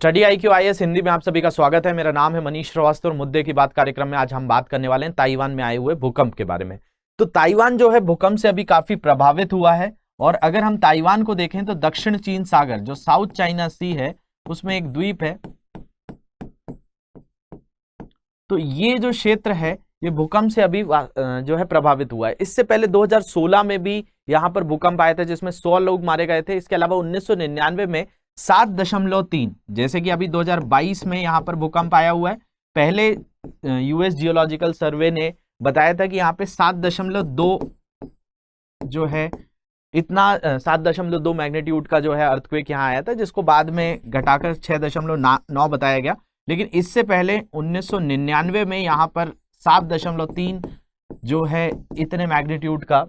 Study IQ IAS Hindi में आप सभी का स्वागत है। मेरा नाम है मनीष श्रीवास्तव और मुद्दे की बात कार्यक्रम में आज हम बात करने वाले हैं ताइवान में आए हुए भूकंप के बारे में। तो ताइवान जो है भूकंप से अभी काफी प्रभावित हुआ है और अगर हम ताइवान को देखें तो दक्षिण चीन सागर जो साउथ चाइना सी है उसमें एक द्वीप है। तो ये जो क्षेत्र है ये भूकंप से अभी जो है प्रभावित हुआ है। इससे पहले 2016 में भी यहाँ पर भूकंप आए थे जिसमें 100 लोग मारे गए थे। इसके अलावा 1999 में 7.3, जैसे कि अभी 2022 में यहाँ पर भूकंप आया हुआ है। पहले US जियोलॉजिकल सर्वे ने बताया था कि यहाँ पे 7.2 जो है इतना 7.2 मैग्नीट्यूड का जो है अर्थक्वेक यहाँ आया था, जिसको बाद में घटाकर 6.9 बताया गया। लेकिन इससे पहले 1999 में यहाँ पर 7.3 जो है इतने मैग्नीट्यूड का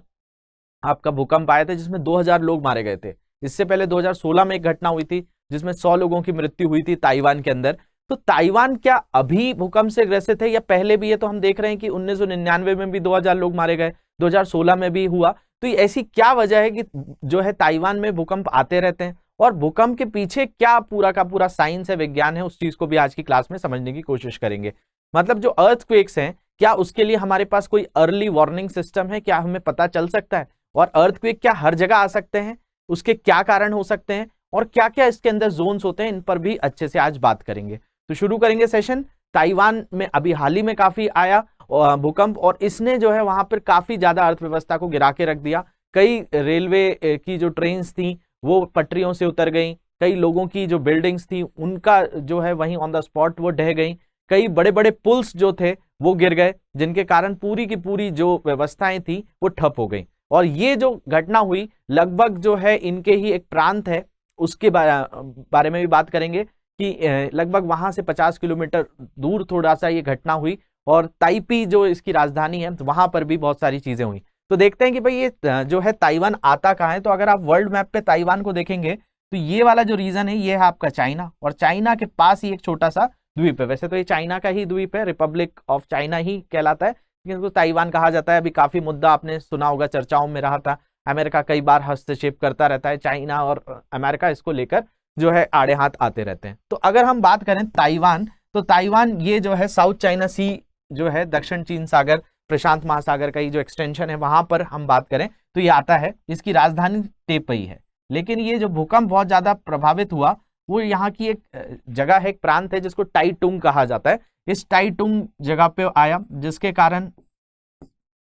आपका भूकंप आया था जिसमें 2000 लोग मारे गए थे। इससे पहले 2016 में एक घटना हुई थी जिसमें 100 लोगों की मृत्यु हुई थी ताइवान के अंदर। तो ताइवान क्या अभी भूकंप से ग्रसित है या पहले भी है? तो हम देख रहे हैं कि 1999 में भी 2000 लोग मारे गए, 2016 में भी हुआ। तो ऐसी क्या वजह है कि जो है ताइवान में भूकंप आते रहते हैं और भूकंप के पीछे क्या पूरा का पूरा साइंस है, विज्ञान है, उस चीज को भी आज की क्लास में समझने की कोशिश करेंगे। मतलब जो अर्थक्वेक्स हैं क्या उसके लिए हमारे पास कोई अर्ली वार्निंग सिस्टम है? क्या हमें पता चल सकता है? और अर्थक्वेक क्या हर जगह आ सकते हैं? उसके क्या कारण हो सकते हैं और क्या क्या इसके अंदर जोन्स होते हैं? इन पर भी अच्छे से आज बात करेंगे। तो शुरू करेंगे सेशन। ताइवान में अभी हाल ही में काफी आया भूकंप और इसने जो है वहां पर काफी ज्यादा अर्थव्यवस्था को गिरा के रख दिया। कई रेलवे की जो ट्रेन्स थी वो पटरियों से उतर गई, कई लोगों की जो बिल्डिंग्स थी उनका जो है वहीं ऑन द स्पॉट वो ढह गई, कई बड़े बड़े पुल्स जो थे वो गिर गए, जिनके कारण पूरी की पूरी जो व्यवस्थाएं थी वो ठप हो गई। और ये जो घटना हुई लगभग जो है इनके ही एक प्रांत है उसके बारे में भी बात करेंगे कि लगभग वहां से 50 किलोमीटर दूर थोड़ा सा ये घटना हुई और ताइपी जो इसकी राजधानी है वहां पर भी बहुत सारी चीजें हुई। तो देखते हैं कि भाई ये जो है ताइवान आता कहाँ है। तो अगर आप वर्ल्ड मैप पे ताइवान को देखेंगे तो ये वाला जो रीजन है ये है आपका चाइना, और चाइना के पास ही एक छोटा सा द्वीप है। वैसे तो ये चाइना का ही द्वीप है, रिपब्लिक ऑफ चाइना ही कहलाता है, लेकिन इसको ताइवान कहा जाता है। अभी काफी मुद्दा आपने सुना होगा, चर्चाओं में रहा था। अमेरिका कई बार हस्तक्षेप करता रहता है, चाइना और अमेरिका इसको लेकर जो है आड़े हाथ आते रहते हैं। तो अगर हम बात करें ताइवान, तो ताइवान ये जो है साउथ चाइना सी जो है दक्षिण चीन सागर प्रशांत महासागर का ही जो एक्सटेंशन है वहां पर हम बात करें तो ये आता है। इसकी राजधानी टेपई है। लेकिन ये जो भूकंप बहुत ज्यादा प्रभावित हुआ वो यहाँ की एक जगह है, एक प्रांत है जिसको टाइटुंग कहा जाता है। इस टाइटुंग जगह पे आया जिसके कारण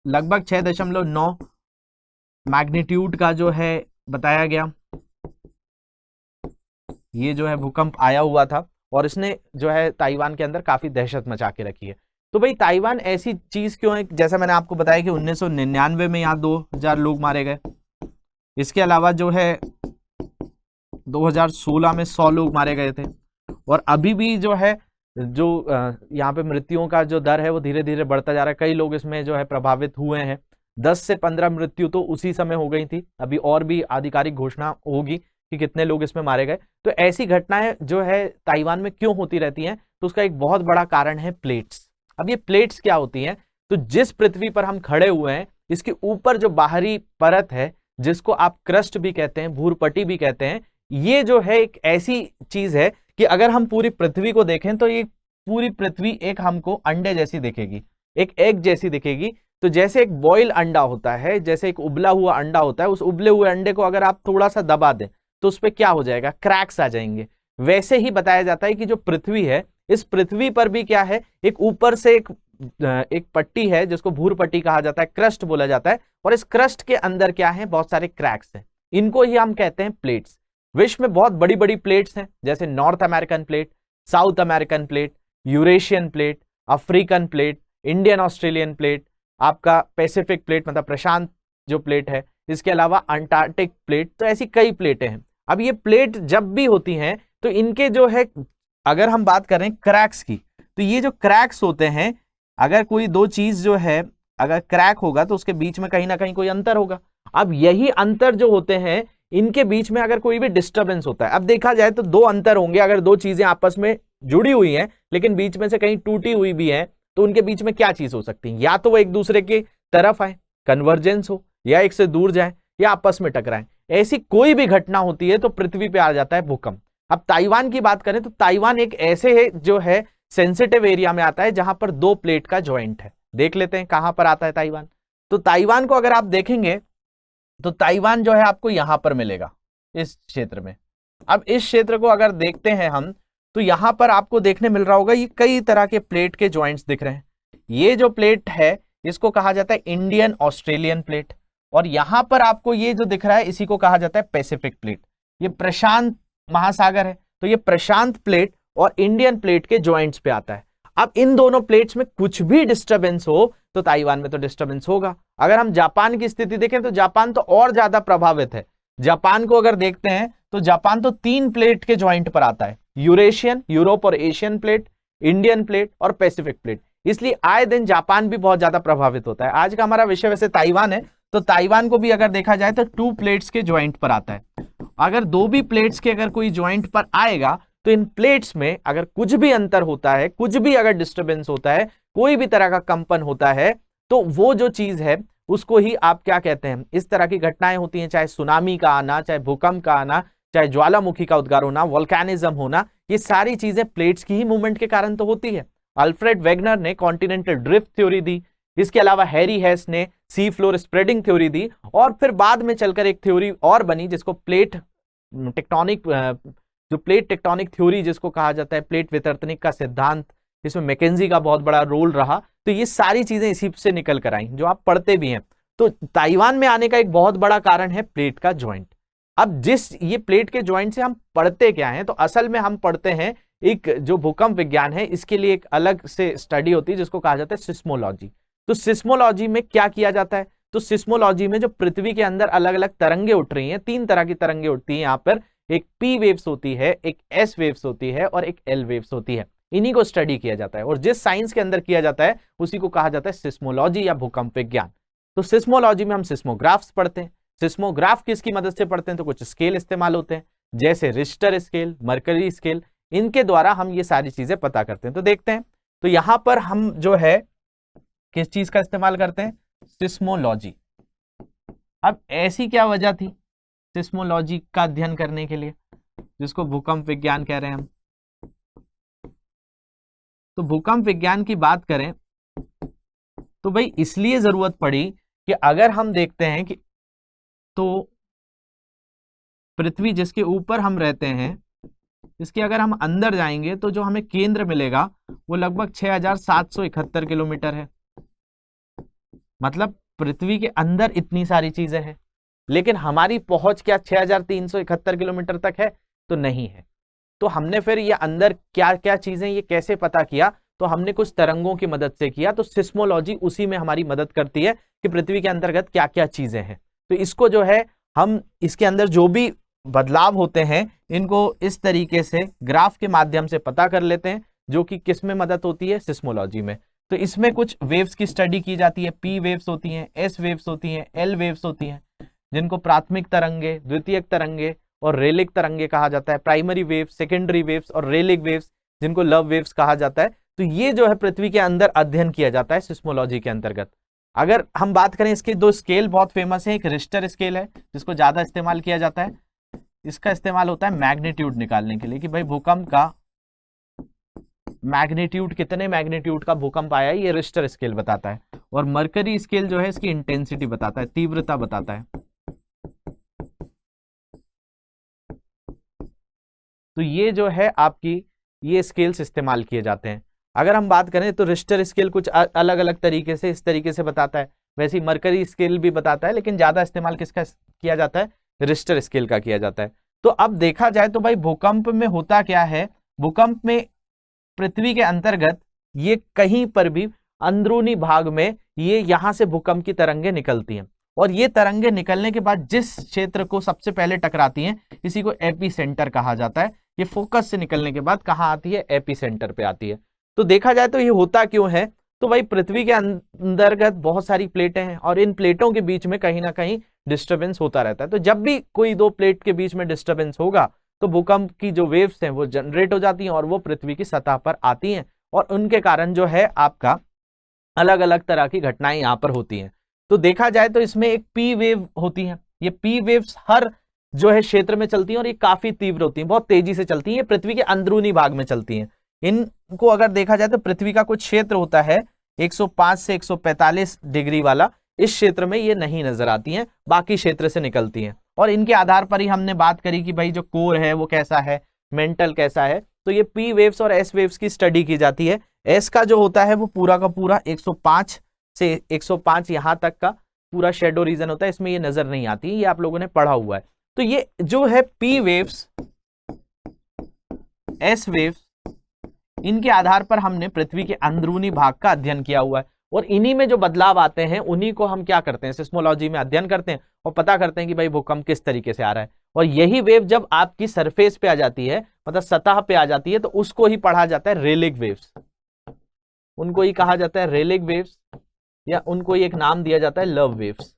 लगभग 6.9 मैग्नीट्यूड का जो है बताया गया ये जो है भूकंप आया हुआ था और इसने जो है ताइवान के अंदर काफी दहशत मचा के रखी है। तो भाई ताइवान ऐसी चीज क्यों है? जैसा मैंने आपको बताया कि 1999 में यहाँ 2000 लोग मारे गए। इसके अलावा जो है 2016 में 100 लोग मारे गए थे और अभी भी जो है जो यहाँ पे मृत्युओं का जो दर है वो धीरे धीरे बढ़ता जा रहा है। कई लोग इसमें जो है प्रभावित हुए हैं। 10 से 15 मृत्यु तो उसी समय हो गई थी। अभी और भी आधिकारिक घोषणा होगी कि कितने लोग इसमें मारे गए। तो ऐसी घटनाएं जो है ताइवान में क्यों होती रहती हैं? तो उसका एक बहुत बड़ा कारण है प्लेट्स। अब ये प्लेट्स क्या होती हैं? तो जिस पृथ्वी पर हम खड़े हुए हैं इसके ऊपर जो बाहरी परत है जिसको आप क्रस्ट भी कहते हैं, भूरपट्टी भी कहते हैं, ये जो है एक ऐसी चीज है कि अगर हम पूरी पृथ्वी को देखें तो ये पूरी पृथ्वी एक हमको अंडे जैसी दिखेगी, एक एग जैसी दिखेगी। तो जैसे एक बॉयल अंडा होता है, जैसे एक उबला हुआ अंडा होता है, उस उबले हुए अंडे को अगर आप थोड़ा सा दबा दें तो उस पर क्या हो जाएगा? क्रैक्स आ जाएंगे। वैसे ही बताया जाता है कि जो पृथ्वी है इस पृथ्वी पर भी क्या है, एक ऊपर से एक पट्टी है जिसको भूरपट्टी कहा जाता है, क्रस्ट बोला जाता है, और इस क्रस्ट के अंदर क्या है? बहुत सारे क्रैक्स हैं। इनको ही हम कहते हैं प्लेट्स। विश्व में बहुत बड़ी बड़ी प्लेट्स हैं जैसे north American plate, south American plate, Eurasian plate, African plate, Indian Australian plate, आपका पैसिफिक प्लेट मतलब प्रशांत जो प्लेट है, इसके अलावा अंटार्कटिक प्लेट। तो ऐसी कई प्लेटें हैं। अब ये प्लेट जब भी होती हैं तो इनके जो है अगर हम बात करें क्रैक्स की, तो ये जो क्रैक्स होते हैं, अगर कोई दो चीज जो है अगर क्रैक होगा तो उसके बीच में कहीं ना कहीं कोई अंतर होगा। अब यही अंतर जो होते हैं इनके बीच में अगर कोई भी डिस्टर्बेंस होता है, अब देखा जाए तो दो अंतर होंगे। अगर दो चीजें आपस में जुड़ी हुई हैं लेकिन बीच में से कहीं टूटी हुई भी है तो उनके बीच में क्या चीज हो सकती है? या तो वो एक दूसरे की तरफ आए, कन्वर्जेंस हो, या एक से दूर जाए, या आपस में टकराएं। ऐसी कोई भी घटना होती है तो पृथ्वी पे आ जाता है भूकंप। अब ताइवान की बात करें तो ताइवान एक ऐसे है जो है सेंसिटिव एरिया में आता है जहां पर दो प्लेट का ज्वाइंट है। देख लेते हैं कहां पर आता है ताइवान। तो ताइवान को अगर आप देखेंगे तो ताइवान जो है आपको यहां पर मिलेगा इस क्षेत्र में। अब इस क्षेत्र को अगर देखते हैं हम तो यहां पर आपको देखने मिल रहा होगा ये कई तरह के प्लेट के ज्वाइंट्स दिख रहे हैं। ये जो प्लेट है इसको कहा जाता है इंडियन ऑस्ट्रेलियन प्लेट, और यहां पर आपको ये जो दिख रहा है इसी को कहा जाता है पैसिफिक प्लेट। ये प्रशांत महासागर है, तो ये प्रशांत प्लेट और इंडियन प्लेट के ज्वाइंट्स पे आता है। अब इन दोनों प्लेट्स में कुछ भी डिस्टरबेंस हो तो ताइवान में तो डिस्टरबेंस होगा। अगर हम जापान की स्थिति देखें तो जापान तो और ज्यादा प्रभावित है। जापान को अगर देखते हैं तो जापान तो 3 प्लेट के ज्वाइंट पर आता है, यूरेशियन, यूरोप और एशियन प्लेट, इंडियन प्लेट और पैसिफिक प्लेट। इसलिए आए दिन जापान भी बहुत ज्यादा प्रभावित होता है। आज का हमारा विषय वैसे ताइवान है, तो ताइवान को भी अगर देखा जाए तो 2 प्लेट्स के ज्वाइंट पर आता है। अगर 2 भी प्लेट्स के अगर कोई ज्वाइंट पर आएगा तो इन प्लेट्स में अगर कुछ भी अंतर होता है, कुछ भी अगर डिस्टरबेंस होता है, कोई भी तरह का कंपन होता है, तो वो जो चीज है उसको ही आप क्या कहते हैं। इस तरह की घटनाएं होती हैं, चाहे सुनामी का आना, चाहे भूकंप का आना, चाहे ज्वालामुखी का उद्गार होना, वोल्केनिज्म होना, ये सारी चीजें प्लेट्स की ही मूवमेंट के कारण तो होती है। अल्फ्रेड वेगनर ने कॉन्टिनेंटल ड्रिफ्ट थ्योरी दी, इसके अलावा हैरी हेस ने सी फ्लोर स्प्रेडिंग थ्योरी दी, और फिर बाद में चलकर एक थ्योरी और बनी जिसको प्लेट टेक्टोनिक थ्योरी जिसको कहा जाता है, प्लेट वितर्तनिक का सिद्धांत, इसमें मैकेंजी का बहुत बड़ा रोल रहा। तो ये सारी चीजें इसी से निकल कर आई जो आप पढ़ते भी हैं। तो ताइवान में आने का एक बहुत बड़ा कारण है प्लेट का ज्वाइंट। अब जिस ये प्लेट के ज्वाइंट से हम पढ़ते क्या हैं, तो असल में हम पढ़ते हैं एक जो भूकंप विज्ञान है, इसके लिए एक अलग से स्टडी होती है जिसको कहा जाता है सिस्मोलॉजी। तो सिस्मोलॉजी में क्या किया जाता है, तो सिस्मोलॉजी में जो पृथ्वी के अंदर अलग अलग तरंगे उठ रही हैं, 3 तरह की तरंगे उठती हैं यहाँ पर, एक पी वेव्स होती है, एक एस वेव्स होती है और एक एल वेव्स होती है। इन्हीं को स्टडी किया जाता है, और जिस साइंस के अंदर किया जाता है उसी को कहा जाता है सिस्मोलॉजी या भूकंप विज्ञान। तो सिस्मोलॉजी में हम सिस्मोग्राफ्स पढ़ते हैं। सिस्मोग्राफ किसकी मदद से पढ़ते हैं, तो कुछ स्केल इस्तेमाल होते हैं जैसे रिश्टर स्केल, मर्करी स्केल, इनके द्वारा हम ये सारी चीजें पता करते हैं। तो देखते हैं, तो यहां पर हम जो है किस चीज का इस्तेमाल करते हैं, सिस्मोलॉजी। अब ऐसी क्या वजह थी सिस्मोलॉजी का अध्ययन करने के लिए, जिसको भूकंप विज्ञान कह रहे हैं हम। तो भूकंप विज्ञान की बात करें तो भाई इसलिए जरूरत पड़ी कि अगर हम देखते हैं कि तो पृथ्वी जिसके ऊपर हम रहते हैं, इसके अगर हम अंदर जाएंगे तो जो हमें केंद्र मिलेगा वो लगभग 6771 किलोमीटर है। मतलब पृथ्वी के अंदर इतनी सारी चीजें हैं, लेकिन हमारी पहुंच क्या 6371 किलोमीटर तक है, तो नहीं है। तो हमने फिर ये अंदर क्या क्या चीजें ये कैसे पता किया, तो हमने कुछ तरंगों की मदद से किया। तो सिस्मोलॉजी उसी में हमारी मदद करती है कि पृथ्वी के अंतर्गत क्या क्या चीजें हैं। तो इसको जो है हम इसके अंदर जो भी बदलाव होते हैं इनको इस तरीके से ग्राफ के माध्यम से पता कर लेते हैं, जो कि किस में मदद होती है, सिस्मोलॉजी में। तो इसमें कुछ वेव्स की स्टडी की जाती है, पी वेव्स होती हैं, एस वेव्स होती हैं, एल वेव्स होती हैं, जिनको प्राथमिक तरंगे, द्वितीयक तरंगे और रेलिक तरंगे कहा जाता है। प्राइमरी वेव्स, सेकेंडरी वेव्स और रेलिक वेव्स, जिनको लव वेव्स कहा जाता है। तो ये जो है पृथ्वी के अंदर अध्ययन किया जाता है सिस्मोलॉजी के अंतर्गत। अगर हम बात करें, इसके 2 स्केल बहुत फेमस है। एक रिश्टर स्केल है जिसको ज्यादा इस्तेमाल किया जाता है, इसका इस्तेमाल होता है मैग्नीट्यूड निकालने के लिए कि भाई भूकंप का मैग्नीट्यूड, कितने मैग्नीट्यूड का भूकंप आया है, ये रिश्टर स्केल बताता है। और मर्करी स्केल जो है इसकी इंटेंसिटी बताता है, तीव्रता बताता है। तो ये जो है आपकी ये स्केल्स इस्तेमाल किए जाते हैं। अगर हम बात करें तो रिश्टर स्केल कुछ अलग अलग तरीके से इस तरीके से बताता है, वैसे ही मर्करी स्केल भी बताता है, लेकिन ज्यादा इस्तेमाल किसका किया जाता है, रिश्टर स्केल का किया जाता है। तो अब देखा जाए तो भाई भूकंप में होता क्या है, भूकंप में पृथ्वी के अंतर्गत ये कहीं पर भी अंदरूनी भाग में ये यहां से भूकंप की तरंगें निकलती हैं, और ये तरंगें निकलने के बाद जिस क्षेत्र को सबसे पहले टकराती हैं इसी को एपी सेंटर कहा जाता है। ये फोकस से निकलने के बाद कहां आती है, एपी सेंटर पे आती है। तो देखा जाए तो ये होता क्यों है, तो भाई पृथ्वी के अंतर्गत बहुत सारी प्लेटें हैं और इन प्लेटों के बीच में कहीं ना कहीं डिस्टर्बेंस होता रहता है। तो जब भी कोई 2 प्लेट के बीच में डिस्टर्बेंस होगा तो भूकंप की जो वेव्स हैं वो जनरेट हो जाती हैं और वो पृथ्वी की सतह पर आती हैं, और उनके कारण जो है आपका अलग अलग तरह की घटनाएं यहाँ पर होती हैं। तो देखा जाए तो इसमें एक पी वेव होती है। ये पी वेव्स हर जो है क्षेत्र में चलती हैं और ये काफी तीव्र होती हैं, बहुत तेजी से चलती हैं, ये पृथ्वी के अंदरूनी भाग में चलती हैं। इनको अगर देखा जाए तो पृथ्वी का कुछ क्षेत्र होता है 105 से 145 डिग्री वाला, इस क्षेत्र में ये नहीं नजर आती हैं, बाकी क्षेत्र से निकलती हैं। और इनके आधार पर ही हमने बात करी कि भाई जो कोर है वो कैसा है, मेंटल कैसा है। तो ये पी वेव्स और एस वेव्स की स्टडी की जाती है। एस का जो होता है वो पूरा का पूरा 105 से 105 यहां तक का पूरा शेडो रीजन होता है, इसमें ये नजर नहीं आती, ये आप लोगों ने पढ़ा हुआ है। तो ये जो है पी वेव्स, एस वेव्स, इनके आधार पर हमने पृथ्वी के अंदरूनी भाग का अध्ययन किया हुआ है, और इन्हीं में जो बदलाव आते हैं उन्हीं को हम क्या करते हैं, सिस्मोलॉजी में अध्ययन करते हैं और पता करते हैं कि भाई भूकंप किस तरीके से आ रहा है। और यही वेव जब आपकी सरफेस पे आ जाती है, मतलब सतह पे आ जाती है, तो उसको ही पढ़ा जाता है रेलिक वेव्स, उनको ही कहा जाता है रेलिक वेव्स, या उनको ही एक नाम दिया जाता है लव वेव्स,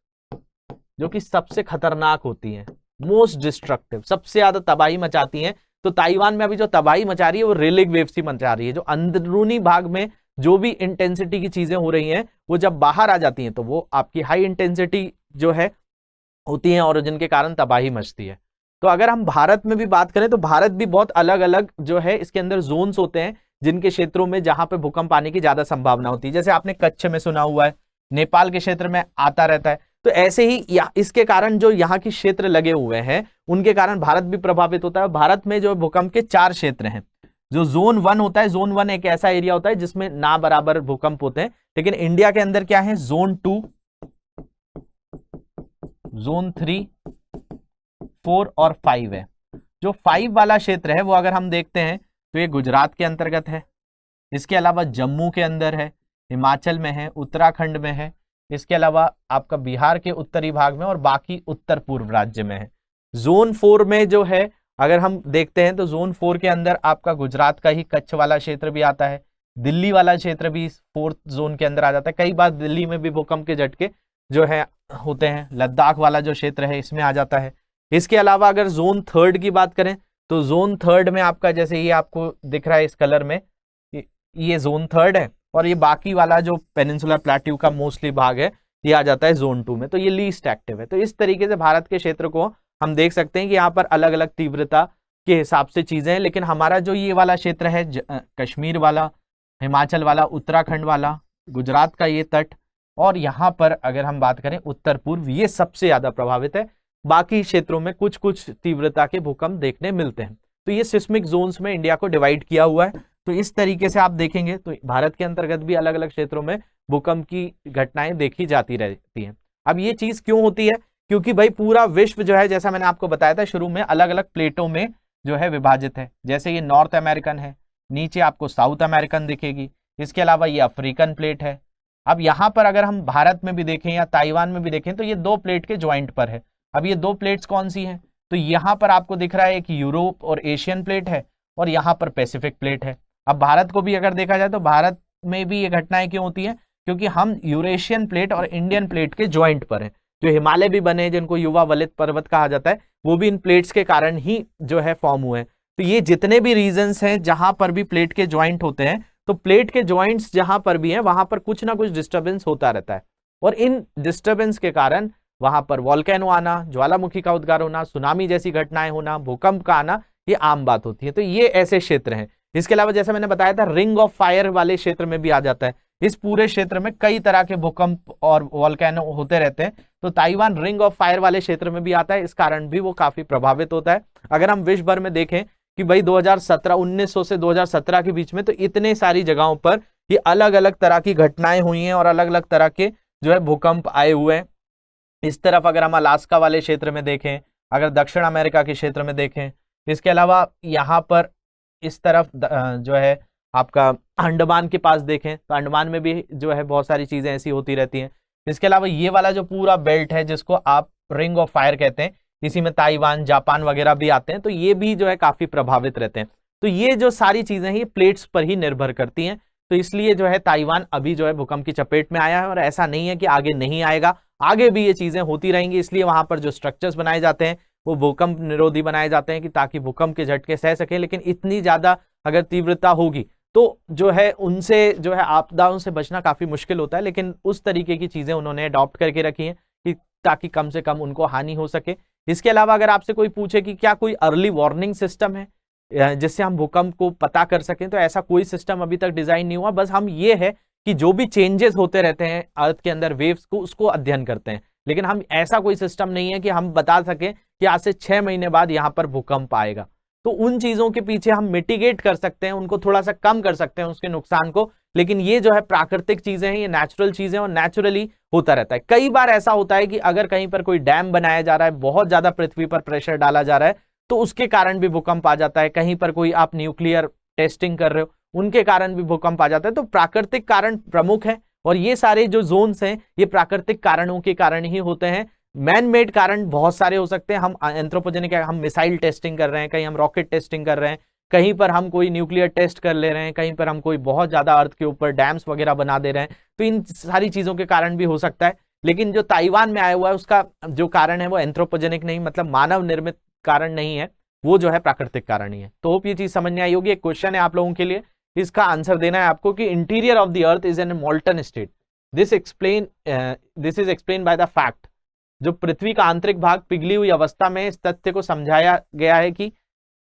जो कि सबसे खतरनाक होती हैं, मोस्ट डिस्ट्रक्टिव, सबसे ज्यादा तबाही मचाती हैं। तो ताइवान में अभी जो तबाही मचा रही है वो रेलिक वेव्स ही मचा रही है। जो अंदरूनी भाग में जो भी इंटेंसिटी की चीजें हो रही हैं, वो जब बाहर आ जाती हैं तो वो आपकी हाई इंटेंसिटी जो है होती है और जिनके कारण तबाही मचती है। तो अगर हम भारत में भी बात करें तो भारत भी बहुत अलग अलग जो है इसके अंदर जोन्स होते हैं, जिनके क्षेत्रों में जहां पे भूकंप आने की ज्यादा संभावना होती है। जैसे आपने कच्छ में सुना हुआ है, नेपाल के क्षेत्र में आता रहता है। तो ऐसे ही इसके कारण जो यहाँ की क्षेत्र लगे हुए हैं उनके कारण भारत भी प्रभावित होता है। भारत में जो भूकंप के 4 क्षेत्र हैं। जो जोन 1 होता है, जोन 1 एक ऐसा एरिया होता है जिसमें ना बराबर भूकंप होते हैं, लेकिन इंडिया के अंदर क्या है, जोन 2, जोन 3, 4 और 5 है। जो 5 वाला क्षेत्र है वो अगर हम देखते हैं तो ये गुजरात के अंतर्गत है, इसके अलावा जम्मू के अंदर है, हिमाचल में है, उत्तराखंड में है, इसके अलावा आपका बिहार के उत्तरी भाग में और बाकी उत्तर पूर्व राज्य में है। जोन 4 में जो है अगर हम देखते हैं तो जोन 4 के अंदर आपका गुजरात का ही कच्छ वाला क्षेत्र भी आता है, दिल्ली वाला क्षेत्र भी 4th जोन के अंदर आ जाता है। कई बार दिल्ली में भी भूकंप के झटके जो है होते हैं, लद्दाख वाला जो क्षेत्र है इसमें आ जाता है। इसके अलावा अगर जोन 3 की बात करें तो जोन 3 में आपका जैसे ये आपको दिख रहा है इस कलर में, ये जोन 3 है, और ये बाकी वाला जो पेनिनसुलर प्लेट्यू का मोस्टली भाग है ये आ जाता है जोन 2 में। तो ये लीस्ट एक्टिव है। तो इस तरीके से भारत के क्षेत्र को हम देख सकते हैं कि यहाँ पर अलग अलग तीव्रता के हिसाब से चीजें हैं। लेकिन हमारा जो ये वाला क्षेत्र है, कश्मीर वाला, हिमाचल वाला, उत्तराखंड वाला, गुजरात का ये तट, और यहाँ पर अगर हम बात करें उत्तर पूर्व, ये सबसे ज्यादा प्रभावित है। बाकी क्षेत्रों में कुछ कुछ तीव्रता के भूकंप देखने मिलते हैं। तो ये सिस्मिक जोन्स में इंडिया को डिवाइड किया हुआ है। तो इस तरीके से आप देखेंगे तो भारत के अंतर्गत भी अलग अलग क्षेत्रों में भूकंप की घटनाएं देखी जाती रहती हैं। अब ये चीज क्यों होती है, क्योंकि भाई पूरा विश्व जो है, जैसा मैंने आपको बताया था शुरू में, अलग अलग प्लेटों में जो है विभाजित है। जैसे ये नॉर्थ अमेरिकन है, नीचे आपको साउथ अमेरिकन दिखेगी, इसके अलावा ये अफ्रीकन प्लेट है। अब यहाँ पर अगर हम भारत में भी देखें या ताइवान में भी देखें तो ये 2 प्लेट के ज्वाइंट पर है। अब ये 2 प्लेट्स कौन सी हैं, तो यहाँ पर आपको दिख रहा है एक यूरोप और एशियन प्लेट है, और यहाँ पर पैसिफिक प्लेट है। अब भारत को भी अगर देखा जाए तो भारत में भी ये घटनाएं क्यों होती हैं, क्योंकि हम यूरेशियन प्लेट और इंडियन प्लेट के ज्वाइंट पर हैं। जो हिमालय भी बने, जिनको युवा वलित पर्वत कहा जाता है, वो भी इन प्लेट्स के कारण ही जो है फॉर्म हुए हैं। तो ये जितने भी रीजन्स हैं जहां पर भी प्लेट के ज्वाइंट होते हैं, तो प्लेट के ज्वाइंट्स जहां पर भी हैं वहां पर कुछ ना कुछ डिस्टर्बेंस होता रहता है, और इन डिस्टर्बेंस के कारण वहां पर वॉल्केनो आना, ज्वालामुखी का उद्गार होना, सुनामी जैसी घटनाएं होना, भूकंप का आना, ये आम बात होती है। तो ये ऐसे क्षेत्र हैं। इसके अलावा जैसे मैंने बताया था, रिंग ऑफ फायर वाले क्षेत्र में भी आ जाता है। इस पूरे क्षेत्र में कई तरह के भूकंप और वॉल्केनो होते रहते हैं। तो ताइवान रिंग ऑफ फायर वाले क्षेत्र में भी आता है, इस कारण भी वो काफी प्रभावित होता है। अगर हम विश्व भर में देखें कि भाई 1900 से 2017 के बीच में तो इतने सारी जगहों पर ये अलग अलग तरह की घटनाएं हुई हैं और अलग अलग तरह के जो है भूकंप आए हुए हैं। इस तरफ अगर हम अलास्का वाले क्षेत्र में देखें, अगर दक्षिण अमेरिका के क्षेत्र में देखें, इसके अलावा यहाँ पर इस तरफ जो है आपका अंडमान के पास देखें तो अंडमान में भी जो है बहुत सारी चीजें ऐसी होती रहती हैं। इसके अलावा ये वाला जो पूरा बेल्ट है जिसको आप रिंग ऑफ फायर कहते हैं, इसी में ताइवान, जापान वगैरह भी आते हैं, तो ये भी जो है काफी प्रभावित रहते हैं। तो ये जो सारी चीजें हैं ये प्लेट्स पर ही निर्भर करती हैं। तो इसलिए जो है ताइवान अभी जो है भूकंप की चपेट में आया है, और ऐसा नहीं है कि आगे नहीं आएगा, आगे भी ये चीजें होती रहेंगी। इसलिए वहां पर जो स्ट्रक्चर्स बनाए जाते हैं वो भूकंप निरोधी बनाए जाते हैं कि ताकि भूकंप के झटके सह सके। लेकिन इतनी ज्यादा अगर तीव्रता होगी तो जो है उनसे जो है आपदाओं से बचना काफी मुश्किल होता है। लेकिन उस तरीके की चीजें उन्होंने अडॉप्ट करके रखी हैं कि ताकि कम से कम उनको हानि हो सके। इसके अलावा अगर आपसे कोई पूछे कि क्या कोई अर्ली वार्निंग सिस्टम है जिससे हम भूकंप को पता कर सकें, तो ऐसा कोई सिस्टम अभी तक डिजाइन नहीं हुआ। बस हम ये है कि जो भी चेंजेस होते रहते हैं अर्थ के अंदर वेव्स को, उसको अध्ययन करते हैं, लेकिन हम ऐसा कोई सिस्टम नहीं है कि हम बता सकें कि आज से 6 महीने बाद यहां पर भूकंप आएगा। तो उन चीजों के पीछे हम मिटिगेट कर सकते हैं, उनको थोड़ा सा कम कर सकते हैं उसके नुकसान को, लेकिन ये जो है प्राकृतिक चीजें हैं, ये नेचुरल चीजें और नेचुरली होता रहता है। कई बार ऐसा होता है कि अगर कहीं पर कोई डैम बनाया जा रहा है, बहुत ज्यादा पृथ्वी पर प्रेशर डाला जा रहा है, तो उसके कारण भी भूकंप आ जाता है। कहीं पर कोई आप न्यूक्लियर टेस्टिंग कर रहे हो, उनके कारण भी भूकंप आ जाता है। तो प्राकृतिक कारण प्रमुख है और ये सारे जो जोन्स हैं ये प्राकृतिक कारणों के कारण ही होते हैं। मैन मेड कारण बहुत सारे हो सकते हैं, हम एंथ्रोपोजेनिक, हम मिसाइल टेस्टिंग कर रहे हैं, कहीं हम रॉकेट टेस्टिंग कर रहे हैं, कहीं पर हम कोई न्यूक्लियर टेस्ट कर ले रहे हैं, कहीं पर हम कोई बहुत ज्यादा अर्थ के ऊपर डैम्स वगैरह बना दे रहे हैं, तो इन सारी चीजों के कारण भी हो सकता है। लेकिन जो ताइवान में आया हुआ है उसका जो कारण है वो एंथ्रोपोजेनिक नहीं, मतलब मानव निर्मित कारण नहीं है, वो जो है प्राकृतिक कारण ही है। तो होप ये चीज समझ में आई होगी। एक क्वेश्चन है आप लोगों के लिए, इसका आंसर देना है आपको कि interior of the earth is an molten state, this is explain by the fact, जो पृथ्वी का आंतरिक भाग पिघली हुई अवस्था में, इस तथ्य को समझाया गया है कि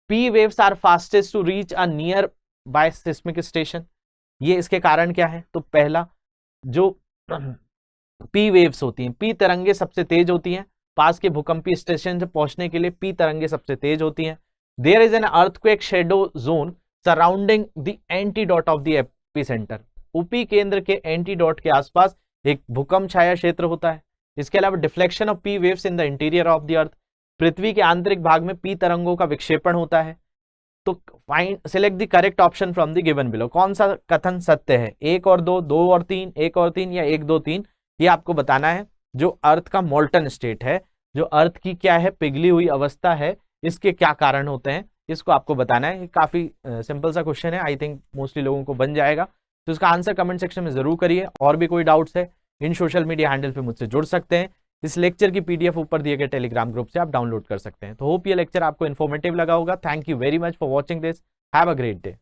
P waves are fastest to reach a nearby seismic station. ये इसके कारण क्या है? तो पहला, जो पी वेव्स होती हैं, पी तरंगे सबसे तेज होती हैं, पास के भूकंपीय स्टेशन से पहुंचने के लिए पी तरंगे सबसे तेज होती हैं। There is an earthquake shadow zone surrounding the antipode of the epicentre, उपी केंद्र के एंटीडॉट के आसपास एक भूकंप छाया क्षेत्र होता है। इसके अलावा deflection of P waves in the interior of the earth, पृथ्वी के आंतरिक भाग में पी तरंगों का विक्षेपण होता है। तो find select the correct option from the given below, कौन सा कथन सत्य है? 1 और 2, 2 और 3, 1 और 3 या 1 2 3, ये आपको बताना है। जो अर्थ का मोल्टन स्टेट है, जो अर्थ की क्या है, पिघली हुई अवस्था है, इसके क्या कारण होते हैं, इसको आपको बताना है। काफी सिंपल सा क्वेश्चन है, आई थिंक मोस्टली लोगों को बन जाएगा। तो इसका आंसर कमेंट सेक्शन में जरूर करिए। और भी कोई डाउट्स है इन सोशल मीडिया हैंडल पे मुझसे जुड़ सकते हैं। इस लेक्चर की पीडीएफ ऊपर दिए गए टेलीग्राम ग्रुप से आप डाउनलोड कर सकते हैं। तो होप ये लेक्चर आपको इन्फॉर्मेटिव लगा होगा। Thank you very much for watching this, have a great day.